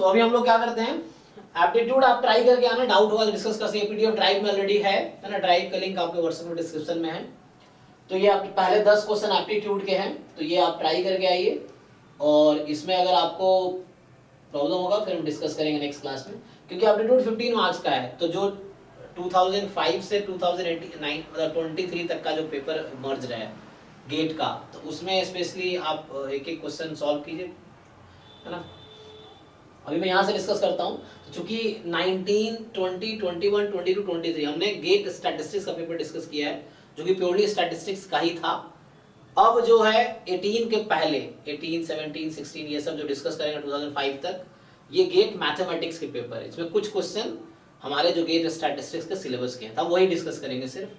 तो अभी हम लोग क्या करते हैं, एप्टीट्यूड आप ट्राई करके आना, डाउट होगा तो डिस्कस कर सकते हैं। पीडीएफ ड्राइव में ऑलरेडी है ना, ड्राइव का लिंक आपके व्हाट्सएप में डिस्क्रिप्शन में है। तो ये आपके पहले 10 क्वेश्चन एप्टीट्यूड के हैं, तो ये आप ट्राई करके आइए, और इसमें अगर आपको प्रॉब्लम होगा फिर हम डिस्कस करेंगे नेक्स्ट क्लास में, क्योंकि एप्टीट्यूड 15 मार्क्स का है। तो जो 2005 से 2009 मतलब 23 तक का जो पेपर मर्ज रहा है गेट का, तो उसमें स्पेशली आप एक एक क्वेश्चन सॉल्व कीजिए, है ना। अभी मैं यहाँ से डिस्कस करता हूँ। तो चूंकि 19, 20, 21, 22, 23 हमने गेट स्टैटिस्टिक्स का पेपर डिस्कस किया है, जो कि प्योरली स्टैटिस्टिक्स का ही था। अब जो है 18 के पहले 18, 17, 16 ये सब जो डिस्कस करेंगे 2005 तक, ये गेट मैथमेटिक्स के पेपर है। इसमें कुछ क्वेश्चन हमारे जो गेट स्टैटिस्टिक्स के सिलेबस के हैं, हम वही डिस्कस करेंगे सिर्फ।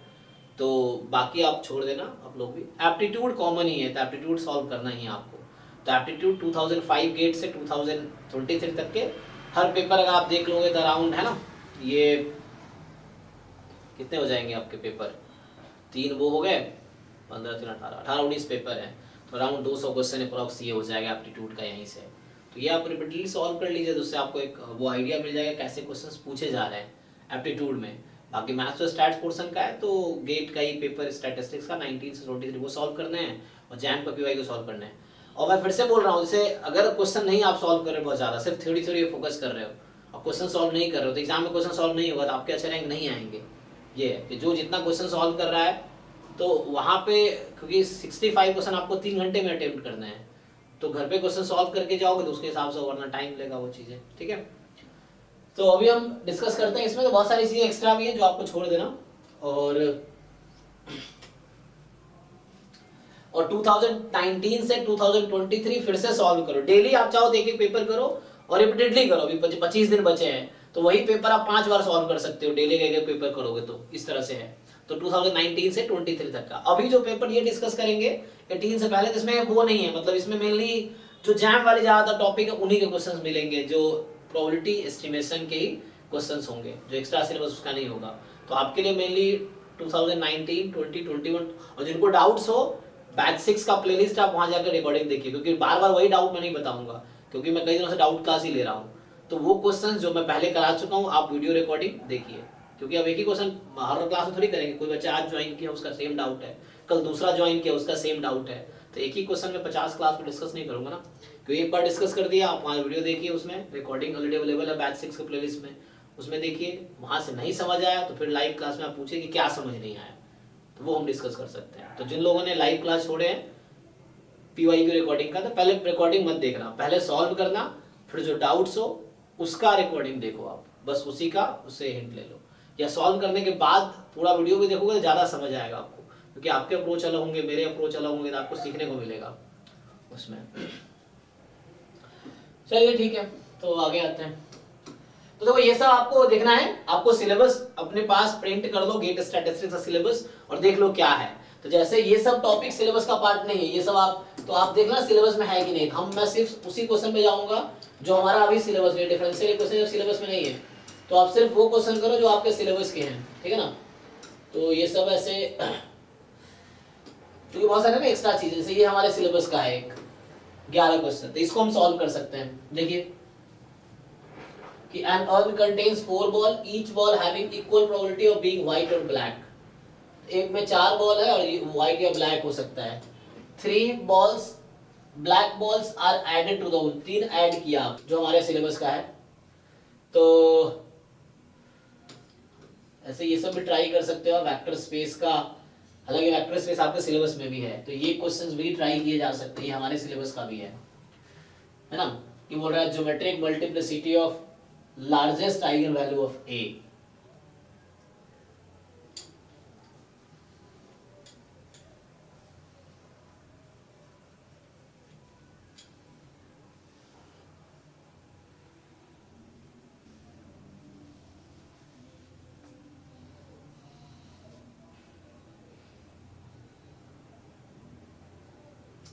तो बाकी आप छोड़ देना, आप लोग भी। एप्टीट्यूड कॉमन ही है, तो एप्टीट्यूड सॉल्व करना ही है आपको। तो एप्टीट्यूड 2005 गेट से 2023 तक के हर पेपर अगर आप देख लोगे तो अराउंड, है ना, ये कितने हो जाएंगे आपके पेपर, 3 वो हो गए, 15, 3, 18, 19 पेपर है, तो अराउंड 200 क्वेश्चन अप्रॉक्स ये हो जाएगा एप्टीट्यूड का यहीं से। तो ये आप रिपीटली सॉल्व कर लीजिए, तो उससे आपको एक वो आइडिया मिल जाएगा कैसे क्वेश्चंस पूछे जा रहे हैं एप्टीट्यूड में। बाकी मैथ्स और स्टैट्स पोर्शन का है, तो गेट का ही पेपर स्टैटिस्टिक्स का 19 से 23 वो सॉल्व करने हैं, और जैम का पीवाई को सॉल्व करना है। और मैं फिर से बोल रहा हूँ, जैसे अगर क्वेश्चन नहीं आप सॉल्व कर रहे बहुत ज्यादा, सिर्फ थ्योरी फोकस कर रहे हो और क्वेश्चन सॉल्व नहीं कर रहे हो, तो एग्जाम में क्वेश्चन सॉल्व नहीं होगा तो आपके अच्छे रैंक नहीं आएंगे। ये है कि जो जितना क्वेश्चन सॉल्व कर रहा है, तो वहाँ पे क्योंकि 65 क्वेश्चन आपको 3 घंटे में अटेम्प्ट करना है, तो घर पे क्वेश्चन सॉल्व करके जाओगे तो उसके हिसाब से वरना टाइम लेगा वो चीजें, ठीक है। तो अभी हम डिस्कस करते हैं इसमें, तो बहुत सारी चीजें एक्स्ट्रा भी है जो आपको छोड़ देना। और 2019 से 2023 फिर से सॉल्व करो, डेली आप चाहो तो एक एक पेपर करो और रिपीटेडली करो। अभी 25 दिन बचे हैं, तो वही पेपर आप 5 बार सॉल्व कर सकते हो, डेली एक एक पेपर करोगे तो इस तरह से है। तो 2019 से 23 तक का अभी जो पेपर ये डिस्कस करेंगे 18 से पहले, तो इसमें वो नहीं है, मतलब इसमें मेनली जो जैम वाले ज्यादातर टॉपिक है उन्हीं के क्वेश्चंस मिलेंगे, जो प्रोबेबिलिटी एस्टिमेशन के ही क्वेश्चंस होंगे, जो एक्स्ट्रा सिलेबस उसका नहीं होगा। तो आपके लिए मेनली 2019, 20, 21, और जिनको डाउट्स हो बैच 6 का प्लेलिस्ट आप वहां जाकर रिकॉर्डिंग देखिए, क्योंकि बार बार वही डाउट मैं नहीं बताऊंगा, क्योंकि मैं कई दिनों से डाउट क्लास ही ले रहा हूँ। तो वो क्वेश्चंस जो मैं पहले करा चुका हूँ आप वीडियो रिकॉर्डिंग देखिए, क्योंकि अब एक ही क्वेश्चन हर क्लास में थोड़ी करेंगे। कोई बच्चा आज ज्वाइन किया उसका सेम डाउट है, कल दूसरा ज्वाइन किया उसका सेम डाउट है, तो एक ही क्वेश्चन में 50 क्लास में डिस्कस नहीं करूंगा ना। क्योंकि एक बार डिस्कस कर दिया, आप वहाँ वीडियो देखिए, उसमें रिकॉर्डिंग ऑलरेडी अवेलेबल है बैच 6 के प्लेलिस्ट में, उसमें देखिए। वहां से नहीं समझ आया तो फिर लाइव क्लास में आप पूछिए कि क्या समझ नहीं आया, तो वो हम डिस्कस कर सकते हैं। तो जिन लोगों ने लाइव क्लास छोड़े हैं पीवाई की रिकॉर्डिंग का, तो पहले रिकॉर्डिंग मत देखना, पहले सॉल्व करना, फिर जो डाउट्स हो उसका रिकॉर्डिंग देखो आप, बस उसी का उससे हिंट ले लो, या सॉल्व करने के बाद पूरा वीडियो भी देखोगे तो ज्यादा समझ आएगा आपको, क्योंकि आपके अप्रोच अलग होंगे, मेरे अप्रोच अलग होंगे, तो आपको सीखने को मिलेगा उसमें। चलिए ठीक है, तो आगे आते हैं। तो देखो ये सब आपको देखना है, आपको सिलेबस अपने पास प्रिंट कर लो, गेट स्टैटिस्टिक्स का सिलेबस, और देख लो क्या है। तो जैसे ये सब टॉपिक सिलेबस का पार्ट नहीं है, ये सब आप तो आप देखना सिलेबस में है कि नहीं। मैं सिर्फ उसी क्वेश्चन पे जाऊंगा जो हमारा अभी सिलेबस में, डिफरेंशियल क्वेश्चन सिलेबस में नहीं है, तो आप सिर्फ वो क्वेश्चन करो जो आपके सिलेबस के हैं, ठीक है ना। तो ये सब ऐसे क्योंकि बहुत सारे ना एक्स्ट्रा चीजें, जैसे ये हमारे सिलेबस का है एक 11 क्वेश्चन, तो इसको हम सॉल्व कर सकते हैं। देखिए कि an urn contains 4 ball, each ball having equal probability of being white or black। एक में 4 बॉल है और ये व्हाइट या ब्लैक हो सकता है। 3 balls black balls are added to the 3 add किया जो हमारे सिलेबस का है। तो ऐसे ये सब भी ट्राई कर सकते हो वेक्टर स्पेस का, हालांकि वेक्टर स्पेस आपके सिलेबस में भी है, तो ये क्वेश्चंस भी ट्राई किए जा सकते हैं, ये हमारे सिलेबस का भी है ना। ये बोल रहा है geometric multiplicity of largest eigenvalue of A।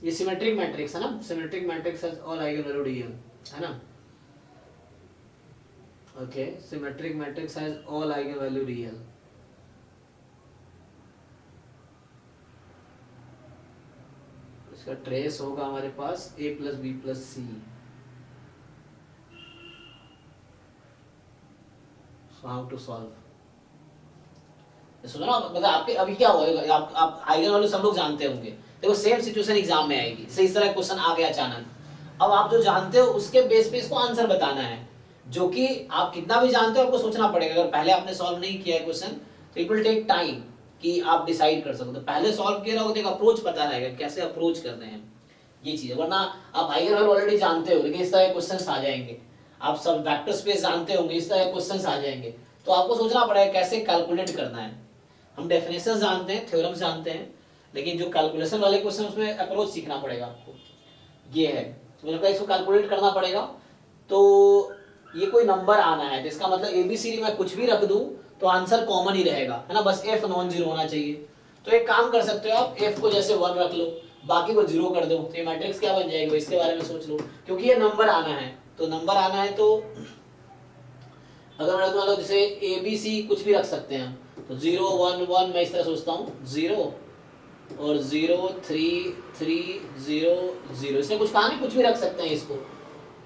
ये सिमेट्रिक मैट्रिक्स है ना, symmetric matrix has all eigenvalue real, है ना। Okay, symmetric matrix has all eigenvalue real। इसका ट्रेस होगा हमारे पास a plus b plus c। So how to solve, सुनो ना, मतलब आपके अभी क्या होगा, आप आइगन वैल्यू सब लोग जानते होंगे। देखो सेम सिचुएशन एग्जाम में आएगी, से इस तरह क्वेश्चन आ गया अचानक, अब आप जो जानते हो उसके बेस पे इसको आंसर बताना है, जो कि आप कितना भी जानते हो आपको सोचना पड़ेगा। अगर पहले आपने सॉल्व नहीं किया है क्वेश्चन तो इट विल टेक टाइम कि आप डिसाइड कर सको। तो पहले सॉल्व किया रहोगे तो एक अप्रोच पता रहेगा कैसे अप्रोच करते हैं ये चीज, वरना आप आइगन वैल्यू ऑलरेडी जानते हो लेकिन इस तरह क्वेश्चंस आ जाएंगे, आप सब वेक्टर स्पेस जानते होंगे इस तरह क्वेश्चंस आ जाएंगे, तो आपको सोचना पड़ेगा कैसे कैलकुलेट करना है। हम डेफिनेशन जानते हैं, थ्योरम्स जानते हैं, लेकिन जो कैलकुलेशन वाले क्वेश्चन उसमें अप्रोच सीखना पड़ेगा आपको, ये है। तो मतलब इसको कैलकुलेट करना पड़ेगा। तो ये कोई नंबर आना है तो इसका मतलब एबीसीडी में कुछ भी रख दूं तो आंसर कॉमन ही रहेगा, है ना, बस एफ नॉन जीरो होना चाहिए। तो एक काम कर सकते हो आप, एफ को जैसे 1 रख लो, बाकी को 0 कर दो, तो ये मैट्रिक्स क्या बन जाएगी इसके बारे में सोच लो, क्योंकि ये नंबर आना है। तो नंबर आना है तो अगर मैं मान लो जैसे ए बी सी कुछ भी रख सकते हैं, तो 0 1 1 मैं इस तरह सोचता हूँ 0 और 0 3 3 0 0, इसमें कुछ कहा नहीं, कुछ भी रख सकते हैं इसको,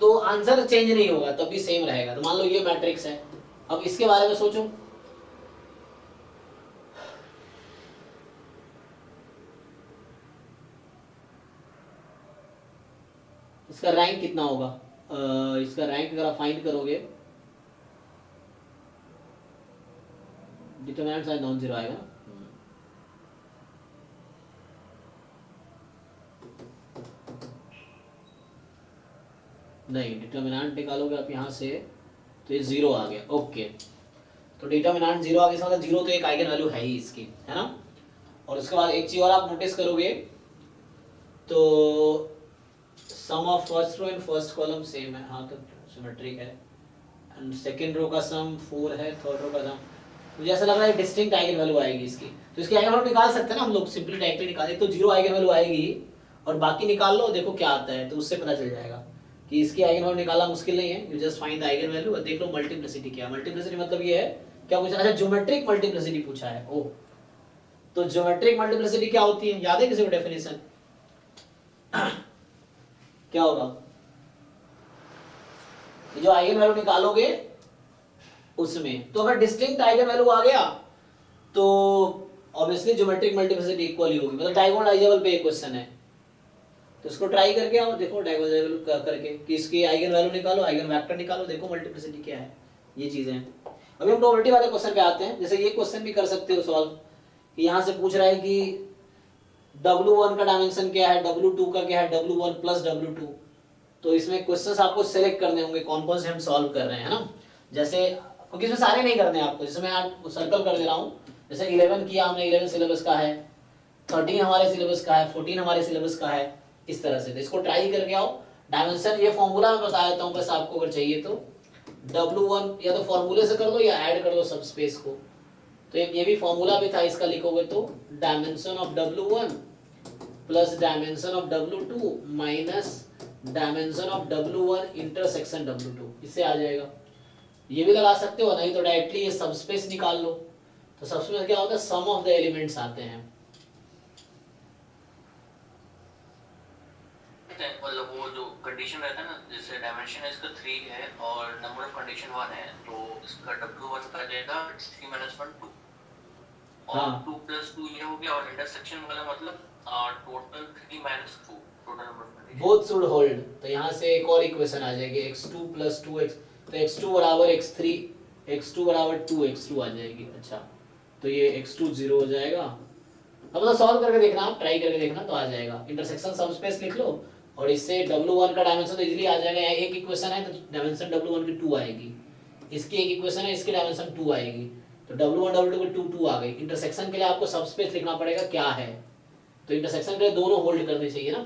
तो आंसर चेंज नहीं होगा, तब भी सेम रहेगा। तो मान लो ये मैट्रिक्स है, अब इसके बारे में सोचो, इसका रैंक कितना होगा, इसका रैंक अगर आप फाइंड करोगे, डिटरमिनेंट शायद नॉन जीरो आएगा, नहीं डिटरमिनेंट निकालोगे आप यहाँ से तो ये 0 आ गया, ओके। तो डिटरमिनेंट 0 आ गया, मतलब 0 तो एक आइगन वैल्यू है ही इसकी, है ना। और उसके बाद एक चीज और आप नोटिस करोगे, तो sum of first row and first column same है, हाँ तो सिमेट्रिक है, एंड सेकंड रो का सम 4 है, थर्ड रो का सम, मुझे ऐसा लग रहा है डिस्टिंक्ट आइगन वैल्यू आएगी इसकी। तो इसकी आइगन वैल्यू निकाल सकते हैं ना हम लोग, सिंपली डायरेक्टली निकाल, तो 0 आइगन वैल्यू आएगी और बाकी निकाल लो, देखो क्या आता है, तो उससे पता चल जाएगा कि इसकी आइगन वैल्यू निकालना मुश्किल नहीं है। You just find the eigen value और देख लो मल्टीप्लिसिटी क्या है। मल्टीप्लिसिटी मतलब ये है, क्या पूछा, अच्छा ज्योमेट्रिक मल्टीप्लिसिटी पूछा है, ओ तो ज्योमेट्रिक मल्टीप्लिसिटी क्या होती है, याद है किसी को डेफिनेशन क्या होगा, जो आइगन वैल्यू निकालोगे उसमें, तो अगर डिस्टिंक्ट आइगन वैल्यू आ गया तो ऑब्वियसली ज्योमेट्रिक मल्टीप्लिसिटी इक्वल ही होगी, मतलब डायगोनलाइजेबल पे क्वेश्चन है, तो इसको ट्राई करके आओ, देखो डायगोनलाइजेबल करके कि इसकी आइगन वैल्यू निकालो, आइगन वेक्टर निकालो, देखो मल्टीप्लिसिटी क्या है, ये चीजें हैं। अभी हम प्रोबेबिलिटी वाले क्वेश्चन पे आते हैं, जैसे ये क्वेश्चन भी कर सकते हो सॉल्व, कि यहाँ से पूछ रहा है कि W1 का डायमेंशन क्या है, W2 का क्या है, W1 प्लस W2, तो इसमें क्वेश्चंस आपको सेलेक्ट करने होंगे कौन कौन से हम सॉल्व कर रहे हैं, ना, जैसे क्योंकि इसमें सारे नहीं करने आपको, जैसे मैं आज सर्कल कर दे रहा हूँ, जैसे 11 किया हमने, 11 सिलेबस का है, 13 हमारे सिलेबस का है, 14 हमारे सिलेबस का है, इस तरह से। तो इसको ट्राई करके आओ, डायमेंशन ये फॉर्मूला मैं बता देता हूँ बस आपको, अगर चाहिए तो W1 या तो फॉर्मूले से कर दो या ऐड कर दो सब स्पेस को, तो ये भी फॉर्मूला भी था इसका, लिखोगे तो dimension of W1 plus dimension of W2 minus dimension of W1 intersection W2, इससे आ जाएगा। ये भी लगा सकते हो, नहीं तो डायरेक्टली ये सबस्पेस निकाल लो, तो सबस्पेस क्या होता है, सम ऑफ द एलिमेंट्स आते हैं, मतलब वो जो कंडीशन रहता है ना, जैसे डायमेंशन इसका 3 है और नंबर ऑफ कंडीशन 1 है, तो इसका W1 का जाएगा 3 - 1 2 और 2 + 2 ये हो गया, और इंटरसेक्शन वाला मतलब total 3 - 2 total number of condition, both should hold. तो यहाँ से एक और इक्वेशन आ जाएगी x2 + 2x, तो x2 = x3, x2 = 2x2 आ जाएगी। अच्छा तो ये x2 0 हो जाएगा। अब मतलब सॉल्व करके देखना, आप ट्राई करके देखना तो आ जाएगा। इंटरसेक्शन सबस्पेस लिख लो और इससे W1 का डायमेंशन तो इजीली आ जाएगा। यहाँ एक इक्वेशन है तो डायमेंशन W1 की 2 आएगी, इसकी एक इक्वेशन है इसकी डायमेंशन 2 आएगी, तो W1 W2 की 2 2 आ गई। इंटरसेक्शन के लिए आपको सबस्पेस लिखना पड़ेगा क्या है, तो इंटरसेक्शन के लिए दोनों होल्ड करने चाहिए ना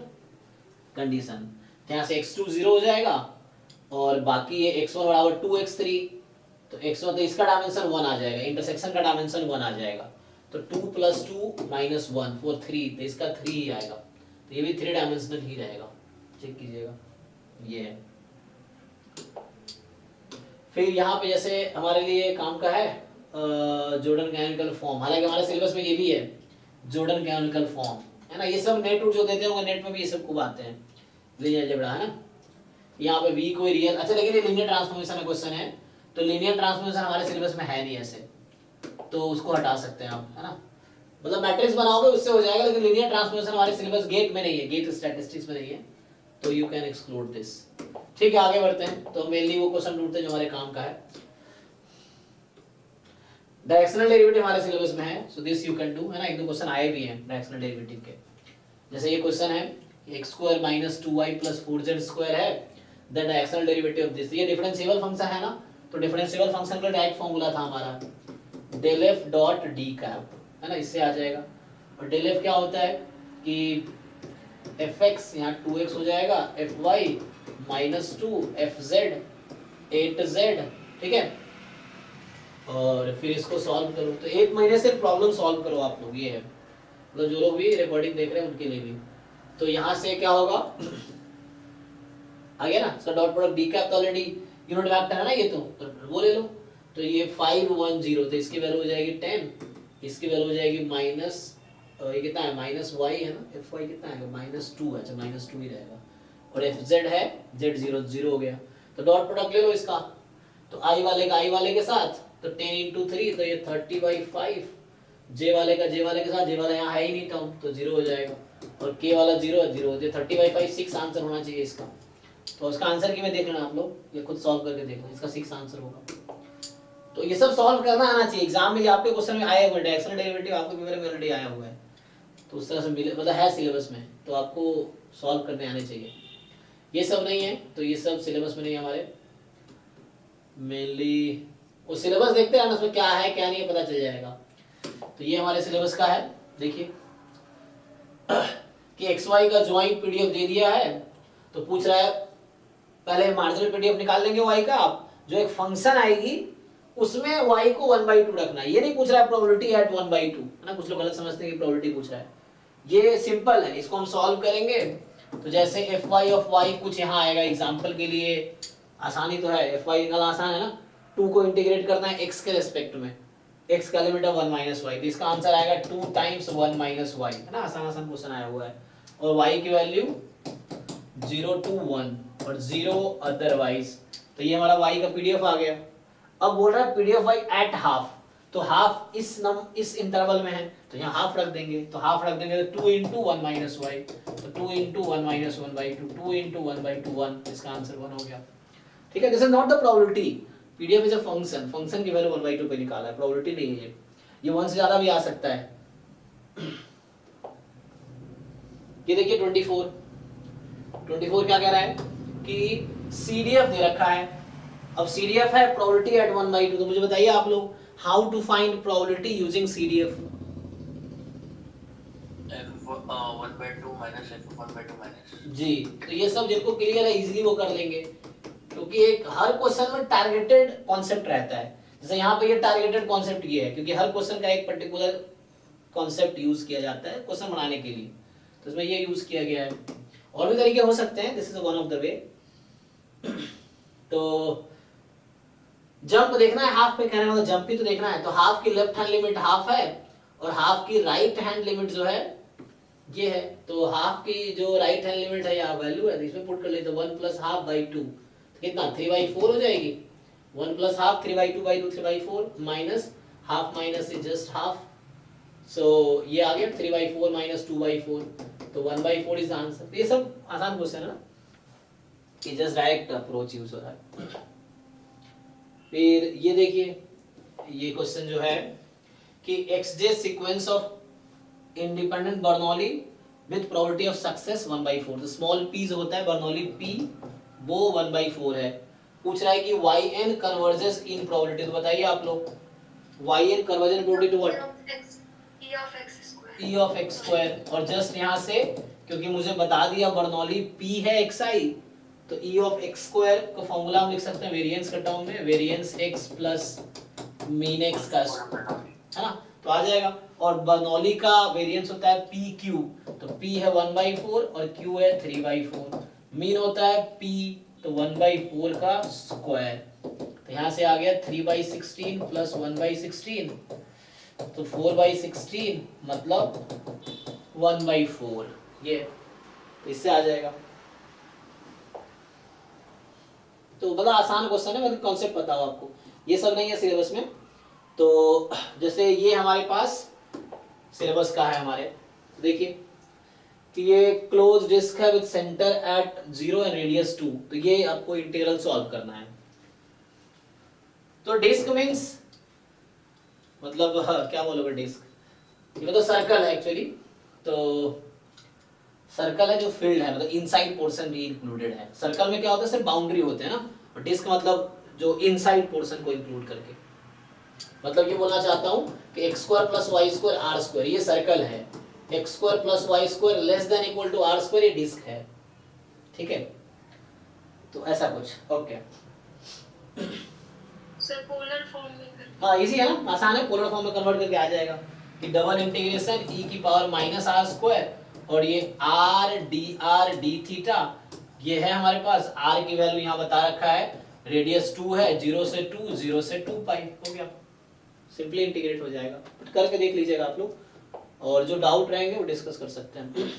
कंडीशन। यहाँ से x2 0 हो जाएगा और बाकी ये x1 = 2x3, तो x1 तो इसका डायमेंशन 1 आ जाएगा, इंटरसेक्शन का डायमेंशन 1 आ जाएगा, तो 2 + 2 - 1 4 3, तो इसका 3 ही आएगा, तो ये भी 3 डायमेंशनल ही रहेगा, चेक कीजिएगा ये है। फिर यहाँ पे जैसे हमारे लिए काम का है जॉर्डन कैनोनिकल फॉर्म, हालांकि हमारे सिलेबस में ये भी है जॉर्डन कैनोनिकल फॉर्म, है ना। ये सब नेट जो देते होंगे, नेट में भी ये सब खूब आते हैं, लीनियर अलजेब्रा, है ना। यहाँ पे v कोई रियल, अच्छा लेकिन ये लीनियर ट्रांसफॉर्मेशन का क्वेश्चन है, तो लीनियर ट्रांसफॉर्मेशन हमारे सिलेबस में है नहीं ऐसे, तो उसको हटा सकते हैं आप, है ना। मतलब मैट्रिक्स बनाओगे उससे हो जाएगा, लेकिन लीनियर ट्रांसफॉर्मेशन हमारे सिलेबस गेट में नहीं है, गेट स्टैटिस्टिक्स में नहीं है, तो यू कैन एक्सक्लूड दिस। ठीक है, आगे बढ़ते हैं। तो मेनली वो क्वेश्चन ढूंढते हैं जो हमारे काम का है। डायरेक्शनल डेरिवेटिव हमारे सिलेबस में है, so this you can do, है ना। एक दो क्वेश्चन आए भी हैं डायरेक्शनल डेरिवेटिव के, जैसे ये क्वेश्चन है x square minus 2y plus 4z square है, the directional derivative of this. ये डिफरेंशिएबल फंक्शन है ना, तो डिफरेंशिएबल फंक्शन का डायरेक्ट फॉर्मूला था हमारा del f dot d cap, है ना, इससे आ जाएगा। और del f क्या होता है कि fx यहाँ 2x हो जाएगा, fy माइनस 2 fz 8z, ठीक है। और फिर इसको सॉल्व करो, तो एक महीने से प्रॉब्लम सॉल्व करो आप लोग, ये है मतलब जो लोग भी रिकॉर्डिंग देख रहे हैं उनके लिए भी। तो यहाँ से क्या होगा, आ गया ना, इसका डॉट प्रोडक्ट डी कैप तो ऑलरेडी यूनिट वेक्टर है ना, ये तो वो ले लो। तो ये 5 1 0, तो इसकी वैल्यू हो जाएगी 10, इसकी वैल्यू हो जाएगी माइनस, ये कितना है माइनस y है ना, fy कितना है माइनस 2 है, अच्छा माइनस 2 ही रहेगा। और fz है z 0 0 हो गया, तो डॉट प्रोडक्ट ले लो इसका, तो i वाले के साथ तो 10 into 3, तो ये 30/5, j वाले के साथ, j वाला यहाँ है ही नहीं टर्म, तो 0 हो जाएगा। और k वाला 0 है, 0 तो 30/5 6 आंसर होना चाहिए इसका। तो उसका आंसर की मैं देख लेना आप लोग, ये खुद सॉल्व करके देख लो, इसका 6 आंसर होगा। तो ये सब सॉल्व करना आना चाहिए, एग्जाम में आपके क्वेश्चन में आए हुए डायरेक्शनल डेरिवेटिव आपको पेपर में ऑलरेडी आया हुआ है, तो उस तरह से मिले मतलब है सिलेबस में, तो आपको सॉल्व करने आने चाहिए। ये सब नहीं है तो ये सब सिलेबस में नहीं है हमारे, मेनली वो सिलेबस देखते हैं ना उसमें क्या है क्या नहीं है पता चल जाएगा। तो ये हमारे सिलेबस का है, देखिए कि xy का ज्वाइंट पीडीएफ दे दिया है, तो पूछ रहा है पहले मार्जिनल पीडीएफ निकाल लेंगे y का, आप जो एक फंक्शन आएगी उसमें y को 1/2 रखना है। ये नहीं पूछ रहा है प्रोबेबिलिटी एट 1/2, है ना, कुछ लोग गलत समझते हैं कि प्रोबेबिलिटी पूछ रहा है, ये सिंपल है, इसको हम सॉल्व करेंगे। तो जैसे fy ऑफ y कुछ यहाँ आएगा एग्जांपल के लिए, आसानी तो है, fy निकालना आसान है ना, 2 को इंटीग्रेट करना है x के रिस्पेक्ट में, x का लिमिट है 1 माइनस y, तो इसका आंसर आएगा 2 टाइम्स 1 माइनस y, है ना, आसान क्वेश्चन आया हुआ है। और y की वैल्यू 0 to 1 और 0 अदरवाइज, तो ये हमारा y का पीडीएफ आ गया। अब बोल रहा है पीडीएफ y एट हाफ, तो हाफ इस इंटरवल में है, तो यहाँ हाफ रख देंगे, तो हाफ रख देंगे तो 2 into 1 minus y, तो 2 into 1 minus 1/2, 2 into 1/2 1, इसका आंसर 1 हो गया। ठीक है, this is not the probability, PDF is a function, function की वैल्यू 1/2 पे निकाला है, प्रोबेबिलिटी नहीं है ये 1 से ज्यादा भी आ सकता है। ये देखिए 24 क्या कह रहा है कि सीडीएफ दे रखा है, अब सीडीएफ है प्रोबेबिलिटी एट 1/2, तो मुझे बताइए आप लोग how to find probability using CDF. 1/2 minus 1/2 minus जी, तो ये सब जिनको क्लियर है इजीली वो कर लेंगे, क्योंकि एक हर क्वेश्चन में टारगेटेड कॉन्सेप्ट रहता है। जैसे यहाँ पे ये टारगेटेड कॉन्सेप्ट ये है क्योंकि हर क्वेश्चन का एक पर्टिकुलर कॉन्सेप्ट यूज किया जाता है क्वेश्चन बनाने के लिए, तो इसमें ये यूज किया गया है। और भी तरीके हो सकते हैं, this is one of the way. तो जंप देखना है, हाफ पे कहने वाला जंप ही तो देखना है, तो हाफ की लेफ्ट हैंड लिमिट हाफ है और हाफ की राइट हैंड लिमिट जो है ये है, तो हाफ की जो राइट हैंड लिमिट है यहाँ वैल्यू है, इसमें पुट कर लेते 1 + ½ कितना 3/4 हो जाएगी, 1 + ½ 3/2/2 3/4 minus half minus is just half, so ये आ गया 3/4 माइनस 2/4, तो 1/4 इज आंसर। ये सब आसान क्वेश्चन है ना, ये जस्ट डायरेक्ट अप्रोच यूज हो रहा है। फिर ये देखिए ये क्वेश्चन जो है कि xj sequence of independent Bernoulli with probability of success 1/4, तो स्मॉल p जो होता है बर्नौली p वो 1/4 है। पूछ रहा है कि yn कन्वर्जेस इन प्रोबेबिलिटी, तो बताइए आप लोग yn conversion probability to what, e of x square, और जस्ट यहाँ से क्योंकि मुझे बता दिया बर्नौली p है xi, तो e of x स्क्वायर का फॉर्मूला हम लिख सकते हैं वेरिएंस के टर्म में, variance x plus mean x का है ना, तो आ जाएगा। और बर्नौली का वेरिएंस होता है pq, तो p है 1/4 और q है 3/4, मीन होता है p, तो 1/4 का स्क्वायर, तो यहाँ से आ गया 3/16 प्लस 1/16, तो 4/16 मतलब 1/4, ये तो इससे आ जाएगा। तो बड़ा आसान क्वेश्चन है, मतलब कॉन्सेप्ट पता हो आपको, ये सब नहीं है सिलेबस में। तो जैसे ये हमारे पास सिलेबस का है हमारे, तो देखिए कि ये क्लोज डिस्क है with centre at 0 and radius 2, तो ये आपको इंटीग्रल सॉल्व करना है। तो डिस्क मींस मतलब क्या बोलोगे डिस्क, ये तो सर्कल है एक्चुअली, तो सर्कल है जो फील्ड है, मतलब इनसाइड पोर्शन भी इंक्लूडेड है। सर्कल में क्या होता है, सिर्फ बाउंड्री होते हैं ना, और डिस्क मतलब जो इनसाइड पोर्शन को इंक्लूड करके, मतलब ये बोलना चाहता हूं कि x square plus y square r square ये सर्कल है, x square plus y square less than equal to r square ये डिस्क है, ठीक है। तो ऐसा कुछ, ओके सर पोलर फॉर्म में कर, हाँ इजी है ना, आसान है, पोलर फॉर्म में कन्वर्ट करके आ जाएगा कि डबल इंटीग्रेशन e की पावर माइनस आर स्क्वायर, और ये आर डी थीटा, ये है हमारे पास r की वैल्यू यहाँ बता रखा है, रेडियस 2 है, 0 से 2 0 से 2 पाई, हो गया, सिंपली इंटीग्रेट हो जाएगा, करके देख लीजिएगा आप लोग, और जो डाउट रहेंगे वो डिस्कस कर सकते हैं।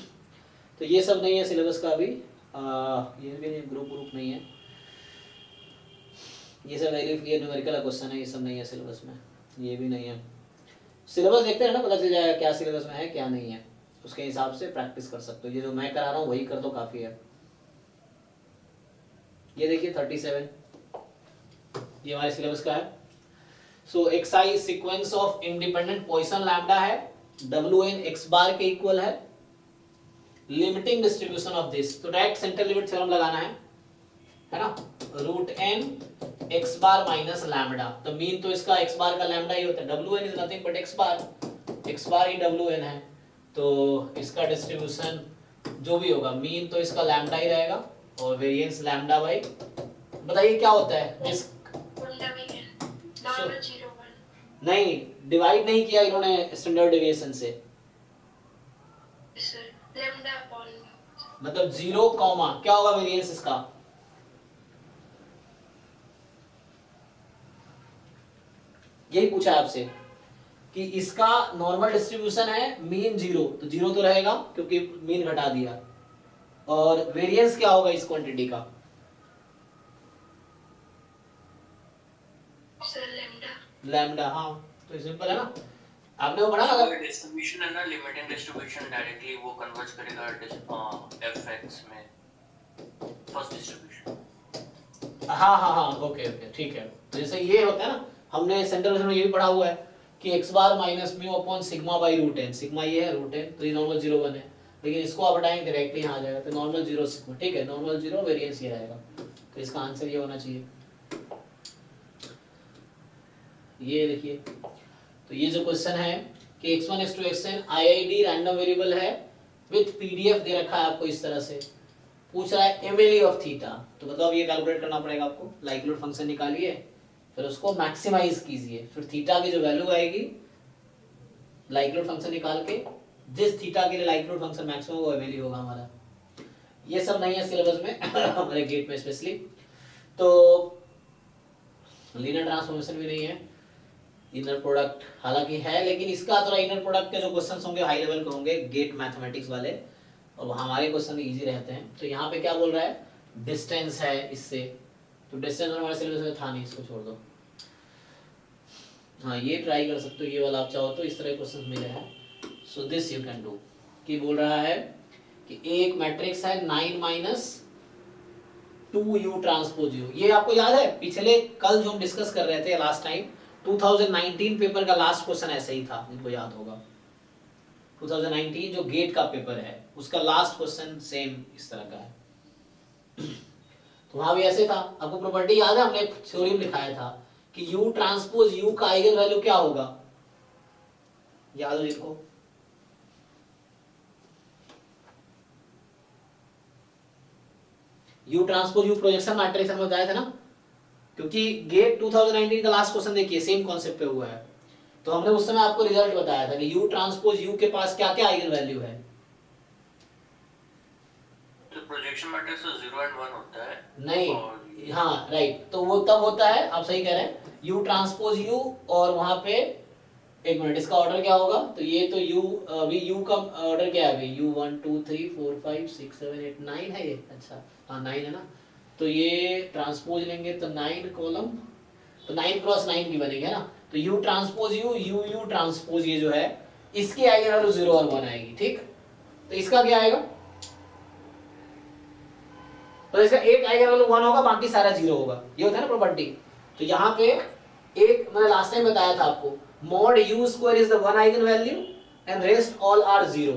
तो ये सब नहीं है सिलेबस का अभी, ये भी ग्रुप नहीं है, ये सब ये न्यूमेरिकल क्वेश्चन है, ये सब नहीं है सिलेबस में, ये भी नहीं है। सिलेबस देखते हैं ना, पता चल जाएगा क्या सिलेबस में है क्या नहीं है, उसके हिसाब से प्रैक्टिस कर सकते हो, ये जो मैं करा रहा हूँ वही कर दो काफी है। ये देखिए 37 ये हमारे सिलेबस का है। So exercise sequence of independent Poisson lambda है, Wn x बार के इक्वल है, लिमिटिंग डिस्ट्रीब्यूशन ऑफ दिस, तो डायरेक्ट सेंटर लिमिट थ्योरम लगाना है ना, root n x bar minus lambda, तो मीन तो इसका x बार का लैम्डा ही होता है, Wn is nothing but x bar he Wn है, तो इसका डिस्ट्रीब्यूशन जो भी होगा मीन तो इसका लैम्डा ही रहेगा, और वेरिएंस लैम्डा बाई, बताइए क्या होता है डिस्क, नॉर्मल 0 1 नहीं डिवाइड नहीं किया इन्होंने स्टैंडर्ड डेविएशन से, सर लैम्डा अपॉन, मतलब 0 कॉमा क्या होगा वेरिएंस इसका, यही पूछा है आपसे कि इसका नॉर्मल डिस्ट्रीब्यूशन है मीन 0, तो 0 तो रहेगा क्योंकि मीन घटा दिया, और वेरिएंस क्या होगा इस क्वांटिटी का, सर लैम्डा, लैम्डा, हाँ तो सिंपल है ना, आपने वो पढ़ा ना, अगर डिस्ट्रीब्यूशन है ना, लिमिटिंग डिस्ट्रीब्यूशन डायरेक्टली वो कन्वर्ज करेगा fx में फर्स्ट डिस्ट्रीब्यूशन। हाँ ओके ठीक है, तो जैसे ये होता है ना, हमने सेंटर में ये भी पढ़ा हुआ है कि x bar minus mu upon sigma by root n, sigma ये है रूट n, तो ये नॉर्मल 0 1 है, लेकिन इसको आप हटाएंगे डायरेक्टली यहाँ आ जाएगा, तो नॉर्मल 0 सिग्मा, ठीक है, नॉर्मल 0 वेरिएंस ये रहेगा, तो इसका आंसर ये होना चाहिए। ये देखिए, तो ये जो क्वेश्चन है कि x1 x2 xn IID random variable है विद PDF दे रखा है आपको इस तरह से, पूछ रहा है MLE ऑफ थीटा, तो मतलब ये कैलकुलेट करना पड़ेगा आपको, लाइक्लीहुड फंक्शन निकालिए, फिर उसको मैक्सिमाइज कीजिए, फिर थीटा की जो वैल्यू आएगी लाइक्लीहुड फंक्शन निकाल के, जिस थीटा के लिए लाइक्लीहुड फंक्शन मैक्सिमम वो MLE होगा हमारा। ये सब नहीं है सिलेबस में हमारे गेट में स्पेशली, तो लीनियर ट्रांसफॉर्मेशन भी नहीं है, इनर प्रोडक्ट हालांकि है, लेकिन इसका थोड़ा इनर प्रोडक्ट के जो क्वेश्चंस होंगे हाई लेवल के होंगे, गेट मैथमेटिक्स वाले, और हमारे क्वेश्चन इजी रहते हैं। तो यहाँ पे क्या बोल रहा है, डिस्टेंस है इससे, तो डिस्टेंस हमारे सिलेबस में था नहीं, इसको छोड़ दो। हाँ ये ट्राई कर सकते हो, ये वाला आप चाहो तो, इस तरह क्वेश्चन मिले हैं, so this you can do. कि बोल रहा है कि एक मैट्रिक्स है 9 माइनस 2u ट्रांसपोज u, ये आपको याद है पिछले कल जो हम डिस्कस कर रहे थे लास्ट टाइम, 2019 पेपर का लास्ट क्वेश्चन ऐसे ही था, जिनको याद होगा 2019 जो गेट का पेपर है उसका लास्ट क्वेश्चन सेम इस तरह का है। तो वहां भी ऐसे था, आपको प्रॉपर्टी याद है, हमने थ्योरी में लिखाया था कि u ट्रांसपोज u का आइगन वैल्यू क्या होगा, याद हो जिनको, u transpose u projection matrix हमने बताया था ना, क्योंकि गेट 2019 का लास्ट क्वेश्चन देखिए सेम कॉन्सेप्ट पे हुआ है, तो हमने उस समय आपको रिजल्ट बताया था कि u ट्रांसपोज u के पास क्या क्या आइगन वैल्यू है, तो प्रोजेक्शन मैट्रिक्स 0 and 1 होता है नहीं, हाँ राइट, तो वो तब होता है, आप सही कह रहे हैं, u ट्रांसपोज u, और वहां पे एक मिनट इसका ऑर्डर क्या होगा, तो ये तो u अभी u का ऑर्डर क्या है अभी, u 1 2 3 4 5 6 7 8 9 है ये, अच्छा हाँ 9 है ना, तो ये ट्रांसपोज लेंगे तो 9 कॉलम, तो 9 क्रॉस 9 की बनेगी है ना, तो you transpose you you you transpose ये जो है इसकी आएगी वैल्यू 0 और 1 आएगी, ठीक। तो इसका क्या आएगा, तो इसका एक आएगा वैल्यू 1 होगा, बाकी सारा 0 होगा, ये होता है ना प्रॉपर्टी। तो यहाँ पे एक मैंने लास्ट टाइम बताया था आपको, mod u square is the one eigen value and rest all are 0।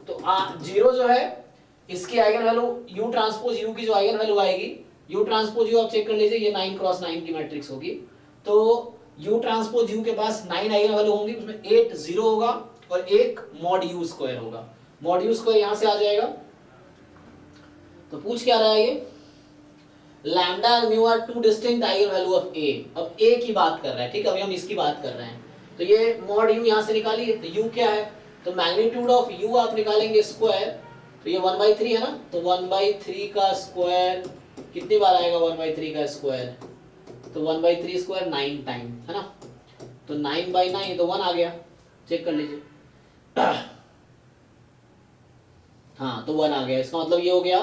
तो 0 जो है इसकी eigen value u transpose u की जो आइगन वैल्यू आएगी, u ट्रांसपोज u आप चेक कर लीजिए, ये 9 क्रॉस 9 की मैट्रिक्स होगी। तो u ट्रांसपोज u के पास 9 आइगन वैल्यू होंगी, उसमें 8 0 होगा और एक mod u स्क्वायर होगा। mod u स्क्वायर यहां से आ जाएगा। तो पूछ क्या रहा है ये, लैम्डा और mu are two distinct eigen value of a। अब a की बात कर रहा है, ठीक है, अभी हम इसकी बात कर रहे हैं। तो ये mod u यहां से निकालिए, तो u क्या है, तो मैग्नीट्यूड ऑफ u आप निकालेंगे स्क्वायर, तो ये 1/3 है ना, तो 1/3 का स्क्वायर कितनी बार आएगा, 1/3 का स्क्वायर, तो 1/3 स्क्वायर 9 टाइम है ना, तो 9/9 तो 1 आ गया, चेक कर लीजिए। हाँ तो 1 आ गया, इसका मतलब ये हो गया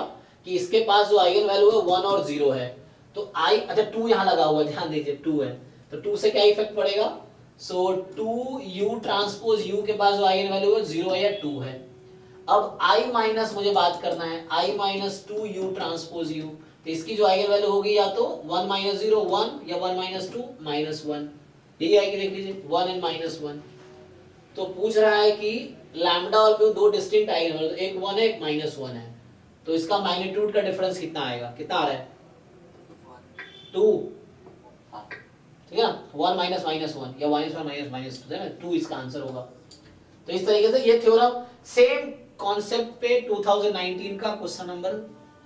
कि इसके पास जो आइगन वैल्यू है 1 और 0 है। तो आई अच्छा 2 यहाँ लगा हुआ है, ध्यान दीजिए 2 है, तो 2 से क्या इफेक्ट पड़ेगा, सो 2 u ट्रांसपोज u के पास जो आइगन वैल्यू है 0 है या 2 है। अब i माइनस मुझे बात करना है, i minus 2 u transpose u, तो इसकी जो आइगन वैल्यू होगी या तो 1 माइनस 0 1 या 1 माइनस 2 माइनस 1, यही आएगी, देख लीजिए 1 एंड माइनस 1। तो पूछ रहा है कि लैम्डा और म्यू दो डिस्टिंक्ट आइगन वैल्यू, एक 1 है एक माइनस 1 है, तो इसका मैग्नीट्यूड का डिफरेंस कितना आएगा, कितना आ रहा है 2, ठीक है ना, 1 माइनस माइनस 1 या -1 माइनस माइनस 2 है ना, 2 इसका आंसर होगा। तो इस तरीके से ये थ्योरम सेम कॉन्सेप्ट पे 2019 का क्वेश्चन नंबर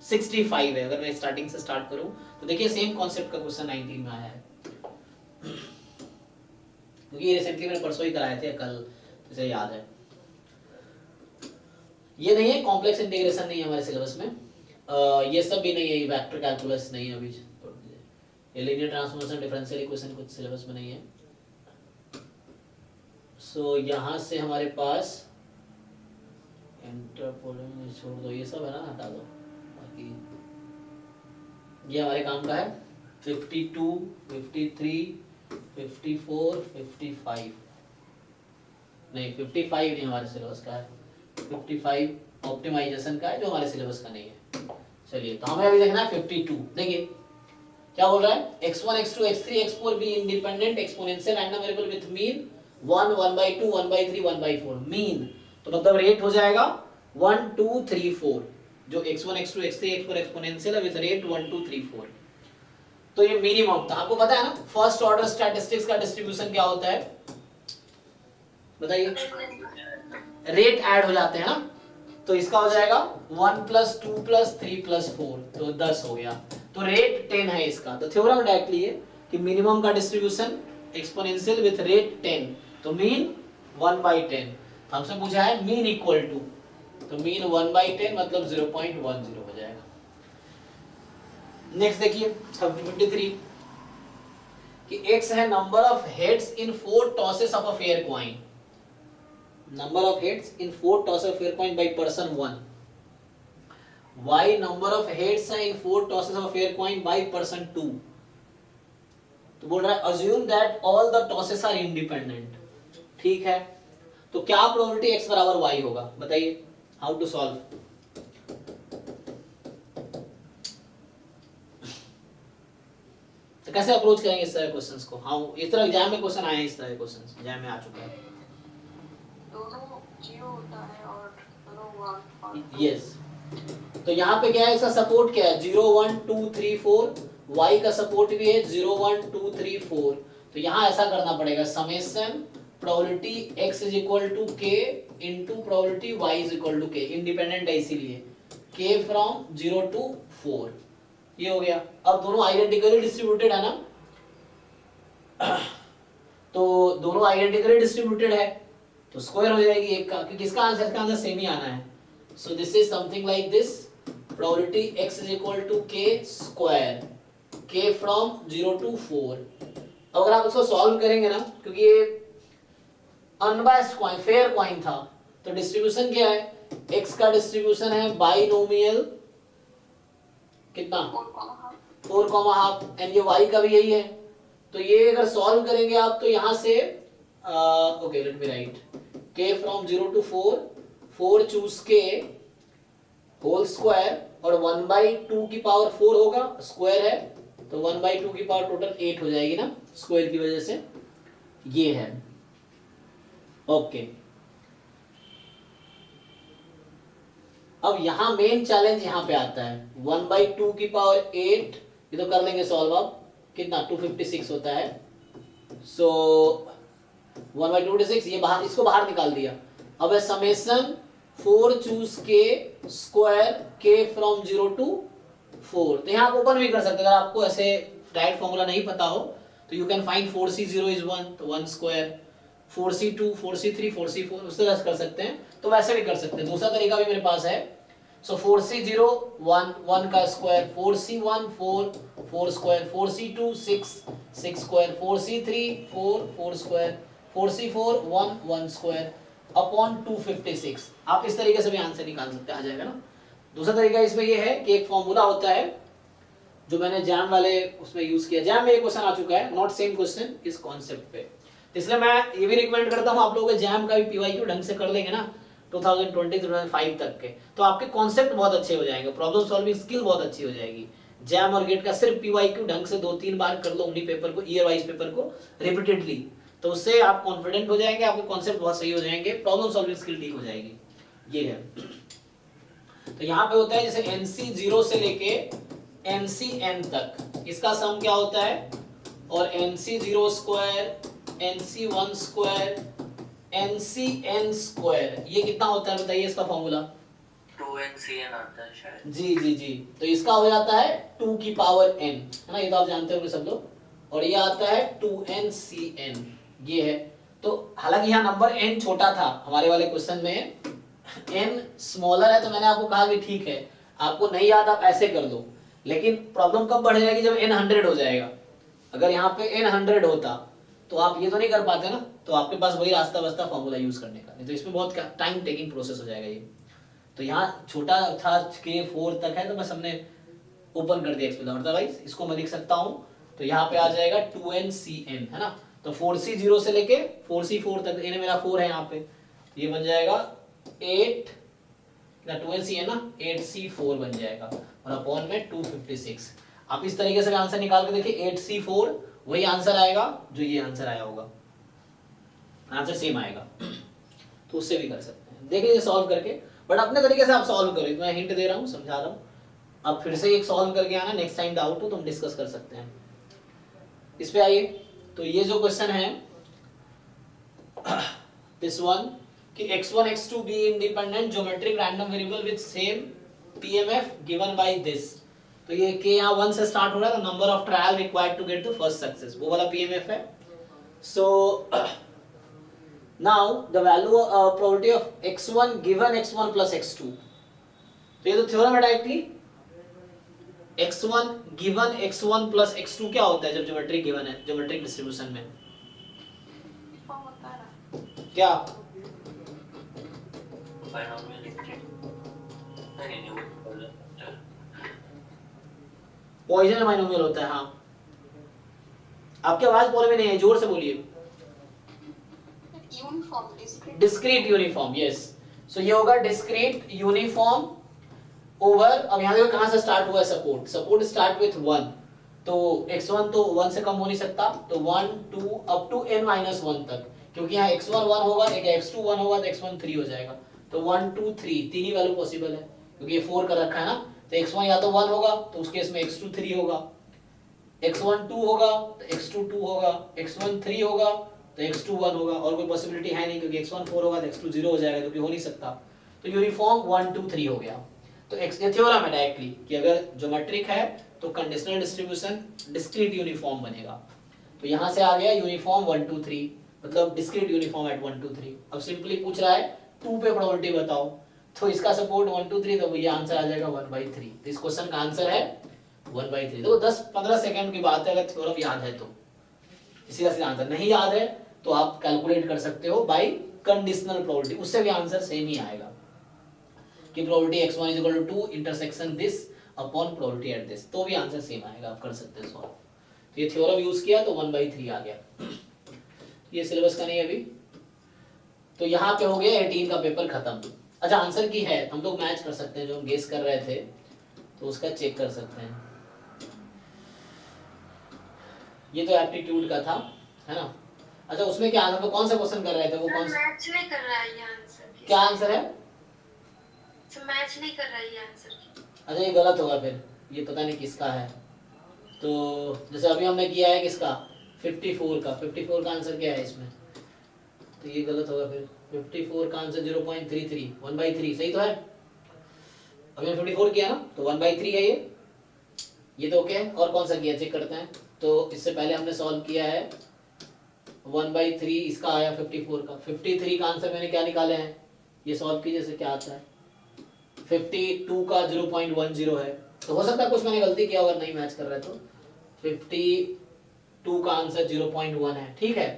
65 है। अगर मैं स्टार्टिंग से स्टार्ट करूं तो देखिए सेम कॉन्सेप्ट का क्वेश्चन 19 में आया है, क्योंकि ये रिसेंटली मैंने परसों ही कराए थे, कल इसे याद है। ये नहीं है कॉम्प्लेक्स इंटीग्रेशन, नहीं है हमारे सिलेबस में, ये सब भी नहीं है, वेक्टर कैलकुलस नहीं है अभी, ये लीनियर ट्रांसफॉर्मेशन डिफरेंशियल इक्वेशन कुछ सिलेबस में नहीं है। सो यहाँ से हमारे पास इंटरपोलेशन छोड़ दो, ये सब है ना हटा दो, बाकी ये हमारे काम का है 52 53 54 55 नहीं 55 नहीं हमारे सिलेबस का है, 55 ऑप्टिमाइजेशन का है जो हमारे सिलेबस का नहीं है। चलिए तो हमें अभी देखना है 52। देखिए क्या बोल रहा है, x1 x2 x3 x4 be independent exponential random variable with mean 1 1/2 1/3 1/4। Mean तो मतलब रेट हो जाएगा 1 2 3 4, जो x1 x2 x3 x4 exponential है विद रेट 1 2 3 4। तो ये मिनिमम था, आपको पता है ना फर्स्ट ऑर्डर स्टैटिस्टिक्स का डिस्ट्रीब्यूशन क्या होता है, बताइए, रेट ऐड हो जाते हैं ना, तो इसका हो जाएगा 1 + 2 + 3 + 4, तो 10 हो गया, तो रेट 10 है इसका। तो थ्योरम डायरेक्टली है कि मिनिमम का डिस्ट्रीब्यूशन एक्सपोनेंशियल विद रेट 10, तो मीन 1/10। तो हमसे पूछा है मीन इक्वल टू, तो मीन 1/10 मतलब 0.10 हो जाएगा। नेक्स्ट देखिए 53 कि x है number of heads in 4 tosses of a fair coin, number of heads in 4 toss of fair coin by person 1, y number of heads है in 4 tosses of fair coin by person 2। तो बोल रहा है assume that all the tosses are independent, ठीक है, तो क्या probability x बराबर y होगा, बताइए how to solve। तो कैसे अप्रोच करेंगे इस तरह के क्वेश्चंस को, हाँ इस तरह एग्जाम में क्वेश्चन आए हैं, इस तरह के क्वेश्चंस एग्जाम में आ चुका है, दोनों 0 होता है और दोनों 1। यस। तो यहाँ पे क्या है, इसका सपोर्ट क्या है 0 1 2 3 4, y का सपोर्ट भी है 0 1 2 3 4। तो यहाँ ऐसा करना पड़ेगा summation probability x = k into probability y = k, independent है इसीलिए k फ्रॉम 0 to 4, ये हो गया। अब दोनों आइडेंटिकली डिस्ट्रीब्यूटेड है ना, तो दोनों आइडेंटिकली डिस्ट्रीब्यूटेड है तो स्क्वायर हो जाएगी एक का, क्योंकि इसका आंसर सेम ही आना है। So this is something like this, probability x = k square, k from 0 to 4। अगर आप इसको सॉल्व करेंगे ना, क्योंकि ये अनबायस्ड कॉइन फेयर कॉइन था, तो डिस्ट्रीब्यूशन क्या है, x का डिस्ट्रीब्यूशन है बाइनोमियल कितना 4,5 4,5 एंड ये y का भी यही है। तो ये अगर सॉल्व करेंगे आप तो यहाँ से okay let me write k from 0 to 4 choose k whole square और 1/2 की पावर 4 होगा, स्क्वायर है तो 1/2 की पावर टोटल 8 हो जाएगी ना स्क्वायर की वजह से, ये है। ओके अब यहां मेन चैलेंज यहां पे आता है 1/2 की पावर 8, ये तो कर लेंगे सॉल्व आप, कितना 256 होता है। सो 1/2 26, ये बाहर, इसको बाहर निकाल दिया। अब है समेशन 4 चूज के स्क्वायर k फ्रॉम 0 to 4। तो यहाँ आप ओपन भी कर सकते हैं, अगर आपको ऐसे डायरेक्ट फॉर्मूला नहीं पता हो तो you can find 4c0 is 1 तो 1 स्क्वायर, 4c2 4c3 4c4 उस तरह कर सकते हैं, तो वैसे भी कर सकते हैं। दूसरा तरीका भी मेरे पास है। सो 4c0 1 का square, 4c1 4 square, 4c2 6 square, 4c3 4 square, 4c4 1 square upon 256। आप इस तरीके से भी आंसर निकाल सकते हैं, आ जाएगा ना। दूसरा तरीका इसमें ये है कि एक फॉर्मूला होता है जो मैंने जैम वाले उसमें यूज किया, जैम में एक क्वेश्चन आ चुका है, नॉट सेम क्वेश्चन इस कॉन्सेप्ट पे, इसलिए मैं ये भी रिकमेंड करता हूँ आप लोगों के जैम का भी पीवाईक्यू ढंग से कर लेंगे ना 2020-2025 तक के, तो आपके कॉन्सेप्ट बहुत अच्छे हो जाएंगे, प्रॉब्लम सॉल्विंग स्किल बहुत अच्छी हो जाएगी। जैम और गेट का सिर्फ पीवाईक्यू ढंग से 2-3 बार कर लो उन्हीं पेपर को, ईयर वाइज पेपर को रिपीटेडली, तो उससे आप कॉन्फिडेंट हो जाएंगे, आपके कॉन्सेप्ट बहुत सही हो जाएंगे, प्रॉब्लम सॉल्विंग स्किल ठीक हो जाएगी। ये है। तो यहाँ पे होता है जैसे NC 0 से लेके NC n तक, इसका सम क्या होता है, और NC 0 square, NC 1 square, NC n square, ये कितना होता है बताइए इसका फॉर्मूला। 2NCn आता है शायद। जी जी जी, तो इसका हो जाता है 2 की पावर n, है ना, ये तो आप जानते होंगे सब लोग, और ये आता है 2NCn, ये है। तो हालांकि यहाँ नंबर n छोटा था हमारे वाले क्वेश्चन में, n स्मॉलर है, तो मैंने आपको कहा कि ठीक है आपको नहीं याद आप ऐसे कर लो, लेकिन प्रॉब्लम कब बढ़ जाएगी जब n 100 हो जाएगा। अगर यहाँ पे n 100 होता तो आप ये तो नहीं कर पाते ना, तो आपके पास वही रास्ता बचता फॉर्मूला यूज करने का, नहीं तो इसमें बहुत टाइम टेकिंग प्रोसेस हो जाएगा ये। तो यहाँ छोटा था k 4 तक है, तो मैं सबने ओपन कर दिया एक्सप्लेन, अदरवाइज इसको मैं लिख सकता हूँ, तो यहाँ पे आ जाएगा 2NCn, है ना। तो 4c0 से लेके 4c4 तक, n मेरा 4 है यहाँ पे, ये बन जाएगा 8 ना 2NCn ना 8c4 बन जाएगा, और अपॉन में 256। आप इस तरीके से आंसर निकाल के देखिए, 8c4 वही आंसर आएगा जो ये आंसर आया होगा, आंसर सेम आएगा। तो उससे भी कर सकते हैं, देख लीजिए सॉल्व करके, बट अपने तरीके से आप सॉल्व करो, मैं हिंट दे रहा हूँ, समझा रहा हूँ, आप फिर से एक सॉल्व करके आना, नेक्स्ट टाइम डाउट हो तो हम डिस्कस कर सकते हैं। इस पे आइए, तो ये जो क्वेश्चन है दिस वन कि x1 x2 be independent geometric random variable with same PMF given by this, तो ये k यहाँ 1 से स्टार्ट हो रहा है, तो number of trial required to get the first success, वो वाला PMF है। So now the value probability of x1 given x1 plus x2, तो ये तो थ्योरम है directly, x1 given x1 plus x2 क्या होता है जब ज्योमेट्रिक गिवन है, ज्योमेट्रिक डिस्ट्रीब्यूशन में फॉर्म होता है ना, क्या बाइनोमियल इंटीग्रेट नहीं वो पॉइजन बाइनोमियल होता है। हाँ आपकी आवाज बोल में नहीं है, जोर से बोलिए। Uniform discrete uniform, yes. So ये होगा डिस्क्रीट यूनिफॉर्म ओवर, अब यहाँ देखो कहाँ से स्टार्ट हुआ है सपोर्ट, सपोर्ट स्टार्ट विथ 1, तो x1 तो 1 से कम हो नहीं सकता, तो 1 2 अप टू n-1 तक, क्योंकि यहाँ x1 1 होगा, एक x2 1 होगा, तो x1 3 हो जाएगा, तो 1 2 3 तीन ही वैल्यू पॉसिबल है, क्योंकि ये 4 कर रखा है ना, तो x1 या तो 1 होगा, तो उस केस में x2 3 होगा, x1 2 होगा तो x2 2 होगा, x1 3 होगा तो x2 1 होगा, और कोई पॉसिबिलिटी है नहीं, क्योंकि x1 4 होगा तो x2 0 हो जाएगा, जो कि हो नहीं सकता, तो यूनिफॉर्म 1 2 3 हो गया। तो ये थ्योरम है डायरेक्टली कि अगर ज्योमेट्रिक है तो कंडीशनल डिस्ट्रीब्यूशन डिस्क्रीट यूनिफॉर्म बनेगा, तो यहाँ से आ गया यूनिफॉर्म 1 2 3, मतलब डिस्क्रीट यूनिफॉर्म एट 1 2 3। अब सिंपली पूछ रहा है 2 पे प्रोबेबिलिटी बताओ, तो इसका सपोर्ट 1 2 3, तो ये आंसर आ जाएगा 1/3, तो इस क्वेश्चन का आंसर है 1/3। तो 10-15 सेकंड की बात है, अगर थ्योरम याद है तो, इसी का आंसर नहीं याद है तो आप कैलकुलेट कर सकते हो बाय कंडीशनल प्रोबेबिलिटी, उससे भी आंसर सेम ही आएगा कि probability x1 = 2 intersection this upon probability at this, तो भी आंसर सेम आएगा, आप कर सकते हैं सॉल्व। तो ये थ्योरम यूज किया तो 1/3 आ गया। ये सिलेबस का नहीं है अभी, तो यहाँ पे हो गया 18 का पेपर खत्म। अच्छा आंसर की है, हम लोग मैच कर सकते हैं, जो हम गेस कर रहे थे तो उसका चेक कर सकते हैं। ये तो एप्टीट्यूड का था, है ना। अच्छा उसमें क्या आंसर, कौन सा क्वेश्चन कर रहे थे, वो कौन सा मैच नहीं कर रहा है ये आंसर। क्या आंसर है? तो मैच नहीं कर रहा है ये आंसर। अच्छा ये गलत होगा फिर, ये पता नहीं किसका है। तो जैसे अभी हमने किया है किसका, 54 का, 54 का आंसर क्या है इसमें, तो ये गलत होगा फिर। 54 का आंसर 0.33, 1/3 सही तो है। अभी हमने 54 किया ना, तो 1/3 है ये तो ओके है। और कौन सा किया चेक करते हैं। तो इससे पहले हमने सॉल्व किया है 1/3, इसका आया 54 का। 53 का आंसर मैंने क्या निकाले हैं, ये सॉल्व कीजिए से क्या आता है। 52 का 0.10 है, तो हो सकता है कुछ मैंने गलती किया अगर नहीं मैच कर रहा है तो। 52 का आंसर 0.1 है, ठीक है,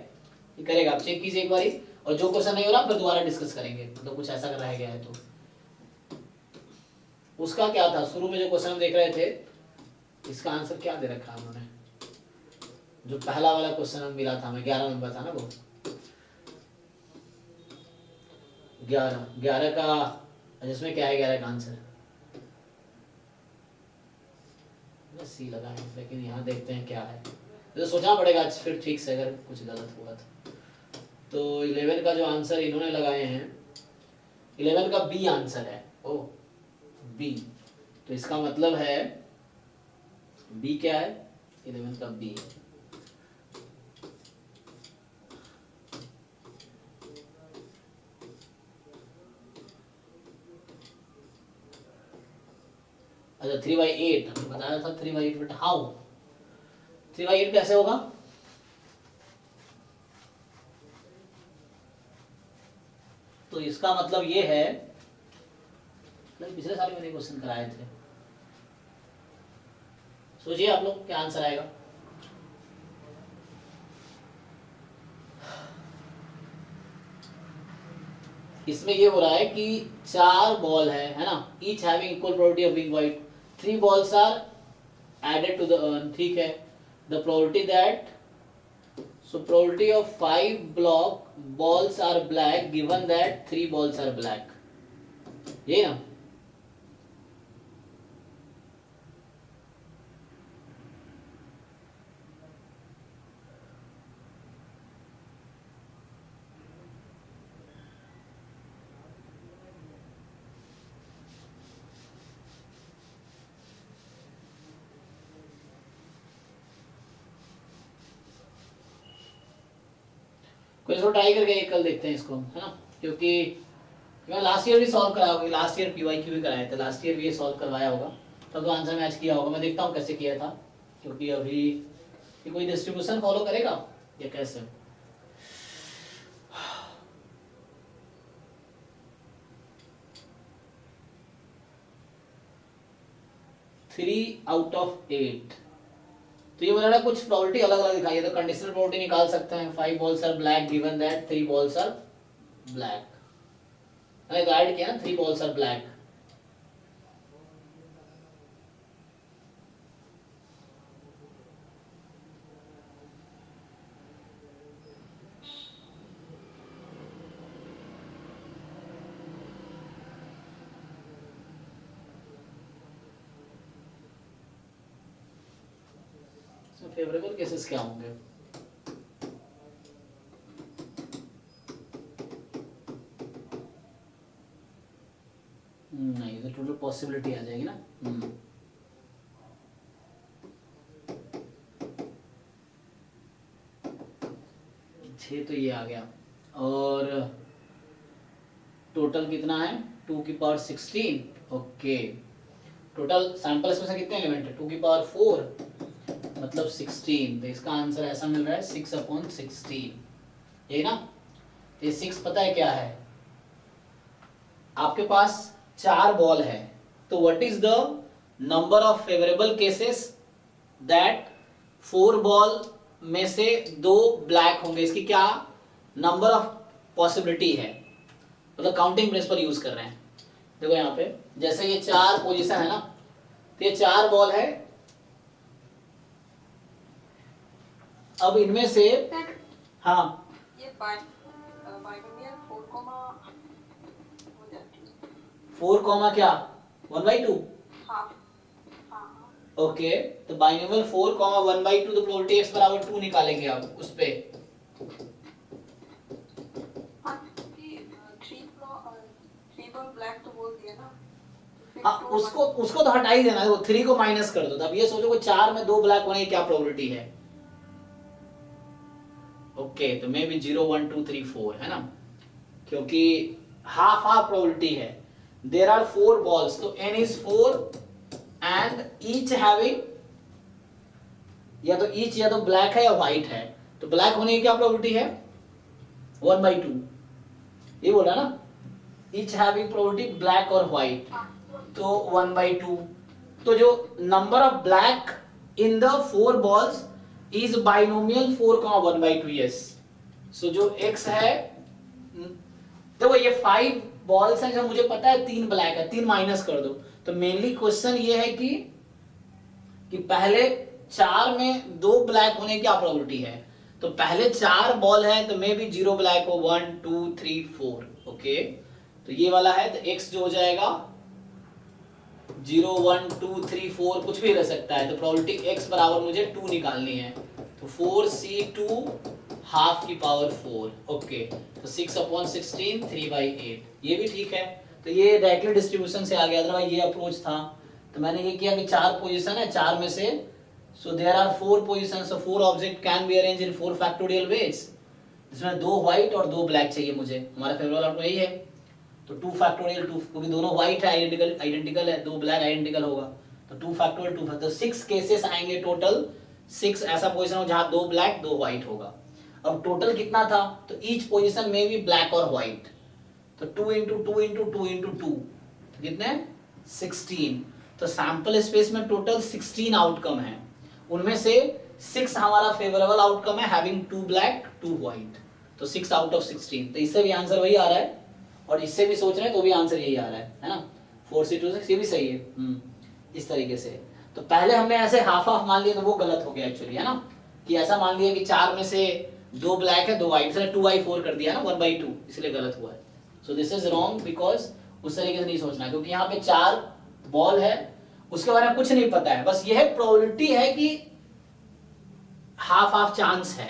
ये करेगा, आप चेक कीजिए एक बार। और जो क्वेश्चन नहीं हो रहा फिर दोबारा डिस्कस करेंगे, मतलब कुछ ऐसा रह गया है तो। उसका क्या था, शुरू में जो क्वेश्चन हम देख रहे थे, इसका आंसर क्या दे रखा है उन्होंने, जो पहला वाला क्वेश्चन हमें मिला था, हमें 11 नंबर था ना वो, 11 का, जिसमें क्या है 11 का आंसर, सी लगाए, लेकिन यहाँ देखते हैं क्या है, तो सोचना पड़ेगा फिर ठीक से अगर कुछ गलत हुआ तो 11 का जो आंसर इन्होंने लगाए हैं, 11 का बी आंसर है। ओ बी, तो इसका मतलब है बी क्या है, 11 का बी। अच्छा 3/8 हमने बताया था, 3/8, बट हाउ 3/8 कैसे होगा, तो इसका मतलब ये है, पिछले साल मैंने क्वेश्चन कराए थे, सोचिए आप लोग क्या आंसर आएगा। इसमें ये हो रहा है कि 4 बॉल है ना, each having equal probability of being white, 3 balls are added to the urn, ठीक है, the probability that, so probability of 5 balls are black given that 3 balls are black, ये ना। कोई इसको ट्राई करके कल देखते हैं इसको, है ना, क्योंकि मैं लास्ट ईयर भी सॉल्व कराया होगा, लास्ट ईयर पीवाईक्यू भी कराए थे, लास्ट ईयर भी ये सॉल्व करवाया होगा, तब तो आंसर मैच किया होगा। मैं देखता हूँ कैसे किया था, क्योंकि अभी ये कोई डिस्ट्रीब्यूशन फॉलो करेगा या कैसे। थ्री आउट ऑफ 8, तो ये बोला कुछ प्रोबेबिलिटी अलग अलग दिखाई है, तो कंडीशनल प्रोबेबिलिटी निकाल सकते हैं। 5 balls are black given that 3 balls are black, मैंने गाइड किया ना, 3 balls are black. Favourable cases क्या होंगे, नहीं तो टोटल पॉसिबिलिटी आ जाएगी ना। 6 तो ये आ गया, और टोटल कितना है 2 की पावर 16, ओके, टोटल सैंपल्स में से कितने एलिमेंट है 2 की पावर 4 मतलब 16, तो इसका आंसर ऐसा मिल रहा है 6/16, ये ना। ये 6 पता है क्या है, आपके पास 4 बॉल है, तो what is the number of favourable cases that 4 ball में से 2 ब्लैक होंगे, इसकी क्या नंबर ऑफ पॉसिबिलिटी है, मतलब काउंटिंग प्रिंसिपल यूज कर रहे हैं। देखो यहाँ पे जैसे ये 4 पोजीशन है ना, तो ये 4 बॉल है। अब इनमें से हाँ ये बाइनोमियल 4 कॉमा हो जाती है 4 कॉमा क्या 1/2। हाफ। हाँ ओके, तो बाइनोमियल 4 कॉमा 1/2 तो प्रोबेबिलिटी x बराबर 2 निकालेंगे आप उस पे। हाँ, क्योंकि 3 बॉल ब्लैक तो बोल दिया ना, तो फिर हाँ, तो उसको तो हटा ही देना है, वो 3 को माइनस कर दो। तब ये सोचो कि 4 में 2 ब्लैक होने की क्या प्रोबेबिलिटी है। ओके, तो मे बी 0 1 2 3 4 है ना, क्योंकि हाफ हाफ प्रोबेबिलिटी है। देयर आर 4 बॉल्स, तो n is 4 and each having, या तो ईच या तो ब्लैक है या व्हाइट है। तो ब्लैक होने की क्या प्रोबेबिलिटी है 1/2, ये बोला ना, ईच हैविंग प्रोबेबिलिटी ब्लैक और व्हाइट, तो 1/2। तो जो number of black in the 4 balls is binomial 4 1/2। Yes, so जो x है, देखो ये 5 बॉल्स हैं, जो मुझे पता है 3 ब्लैक है, 3 माइनस कर दो। तो मेनली क्वेश्चन ये है कि पहले 4 में 2 ब्लैक होने की क्या प्रोबेबिलिटी है। तो पहले 4 बॉल है, तो मे बी 0 ब्लैक हो, 1 2 3 4। ओके, तो ये वाला है, तो x जो हो जाएगा 0 1 2 3 4 कुछ भी रह सकता है। तो प्रोबेबिलिटी x बराबर मुझे 2 निकालनी है, तो 4c2 हाफ की पावर 4। ओके, तो 6/16 3/8, ये भी ठीक है। तो ये डायरेक्टली डिस्ट्रीब्यूशन से आ गया, अदरवाइज ये अप्रोच था। तो मैंने ये किया कि 4 पोजीशन है, 4 में से so there are 4 positions, so 4 object can be arrange in 4 factorial ways, जिसमें 2 व्हाइट और 2 ब्लैक चाहिए मुझे। हमारा फेवरेट आउटपुट यही है, तो 2 फैक्टोरियल 2, क्योंकि दोनों व्हाइट है, आइडेंटिकल है, 2 ब्लैक आइडेंटिकल होगा, तो 2 फैक्टोरियल 2, तो 6 केसेस आएंगे टोटल। 6 ऐसा पोजीशन हो जहां 2 ब्लैक 2 व्हाइट होगा। अब टोटल कितना था, तो ईच पोजीशन में भी ब्लैक और व्हाइट, तो 2 into 2 into 2 into 2, तो कितने 16। तो सैंपल स्पेस में टोटल 16 आउटकम है, उनमें से 6 हमारा फेवरेबल आउटकम है, हैविंग 2 ब्लैक 2 व्हाइट, तो 6 out of 16। तो इससे भी आंसर वही आ रहा है, और इससे भी सोच रहे हैं तो भी आंसर यही आ रहा है ना, 4c2 ये भी सही है। इस तरीके से। तो पहले हमने ऐसे हाफ हाफ मान लिया, तो वो गलत हो गया एक्चुअली, है ना, कि ऐसा मान लिया कि 4 में से 2 ब्लैक है 2 व्हाइट, इसलिए 2/4 कर दिया ना 1/2, इसलिए गलत हुआ है। So this is wrong, because उस तरीके से नहीं सोचना, क्योंकि यहाँ पे 4 बॉल है, उसके बारे में कुछ नहीं पता है, बस यह प्रोबेबिलिटी है कि हाफ हाफ चांस है,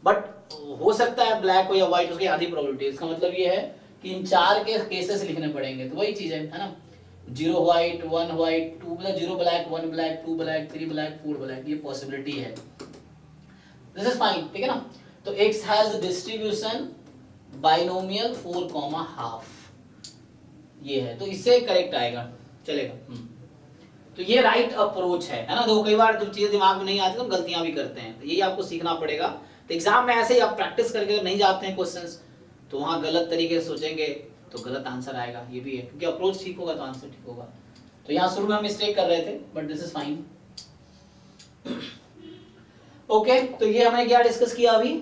बट हो सकता है ब्लैक हो या व्हाइट, उसकी आधी प्रोबेबिलिटी। इसका मतलब ये है कि इन 4 के केसेस लिखने पड़ेंगे, तो वही चीज है ना, 0 व्हाइट 1 व्हाइट 2 मतलब 0 black 1 black 2 black 3 black 4 black, ये पॉसिबिलिटी है। दिस इज फाइन, ठीक है ना। तो x has distribution binomial 4 half, ये है, तो इससे करेक्ट आएगा, चलेगा। तो ये राइट अप्रोच है ना। तो कई बार जो चीजें दिमाग में नहीं आती तो हम गलतियां भी करते हैं, तो यही आपको सीखना पड़ेगा। तो एग्जाम में ऐसे ही आप प्रैक्टिस करके अगर नहीं जाते हैं क्वेश्चंस, तो वहां गलत तरीके से सोचेंगे तो गलत आंसर आएगा, ये भी है, क्योंकि अप्रोच ठीक होगा तो आंसर ठीक होगा। तो यहाँ शुरू में हम मिस्टेक कर रहे थे, but this is fine. Okay, तो ये हमने क्या डिस्कस किया अभी,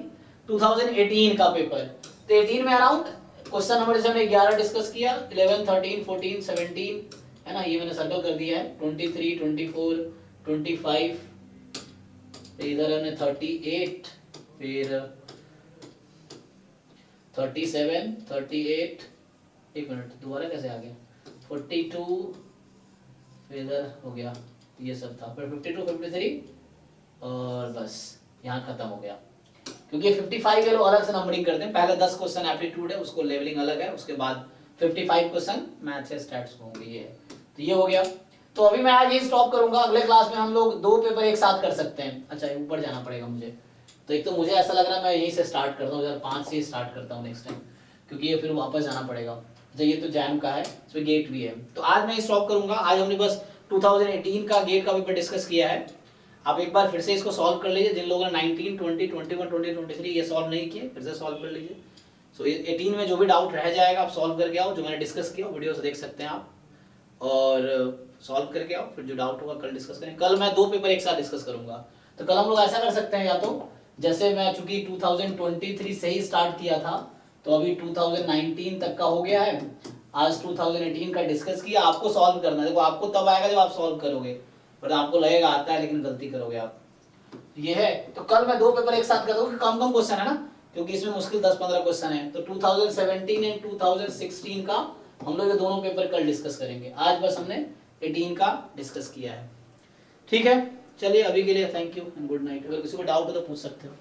2018 का पेपर। तो 18 में अराउंड क्वेश्चन नंबर जैसे हमने 11 डिस्कस किया, 11 13 14 17 है ना, ये मैंने सर्कल कर दिया है, 23 24 25, इधर हमने 38, फिर 37 38, एक मिनट दोबारा कैसे आ गया, 42, फिर इधर हो गया, ये सब था, फिर 52 53 और बस यहाँ खत्म हो गया। क्योंकि 55 के लोग अलग से नंबरिंग करते हैं, पहले 10 क्वेश्चन एप्टीट्यूड है, उसको लेवलिंग अलग है, उसके बाद 55 क्वेश्चन मैथ्स या स्टैट्स होंगे, ये है। तो ये हो गया। तो अभी मैं आज ये स्टॉप करूंगा, अगले क्लास में हम लोग 2 पेपर एक साथ कर सकते हैं। अच्छा, ऊपर जाना पड़ेगा मुझे, तो एक तो मुझे ऐसा लग रहा है मैं यहीं से स्टार्ट करता हूँ, 2005 से स्टार्ट करता हूँ नेक्स्ट टाइम, क्योंकि ये फिर वापस जाना पड़ेगा। अच्छा, ये तो जैम का है, इसमें गेट भी है, तो आज मैं स्टॉप करूंगा। आज हमने बस 2018 का गेट का पेपर डिस्कस किया है। आप एक बार फिर से इसको सॉल्व कर लीजिए, जिन लोगों ने 19 20 21 20 23 ये सॉल्व नहीं किए, फिर से सॉल्व कर लीजिए। सो 18 में जो भी डाउट रह जाएगा आप सॉल्व करके आओ, जो मैंने डिस्कस किया वीडियो से देख सकते हैं आप, और सॉल्व करके आओ, फिर जो डाउट होगा कल डिस्कस करेंगे। कल मैं 2 पेपर एक साथ डिस्कस करूंगा। तो कल हम लोग ऐसा कर सकते हैं, या तो जैसे मैं चूंकि 2023 से ही स्टार्ट किया था, तो अभी 2019 तक का हो गया है, आज 2018 का डिस्कस किया, आपको सॉल्व करना है। देखो आपको तब आएगा जब आप सॉल्व करोगे, पर आपको लगेगा आता है लेकिन गलती करोगे आप। ये है, तो कल मैं 2 पेपर एक साथ कर दूंगा, कम कम क्वेश्चन है ना, क्योंकि इसमें मुश्किल 10-15 क्वेश्चन है। तो 2017 एंड 2016 का हम लोग ये दोनों पेपर कल डिस्कस करेंगे। आज बस हमने 18 का डिस्कस किया है। ठीक है, चलिए अभी के लिए thank you and good night. अगर किसी को डाउट हो तो पूछ सकते हो।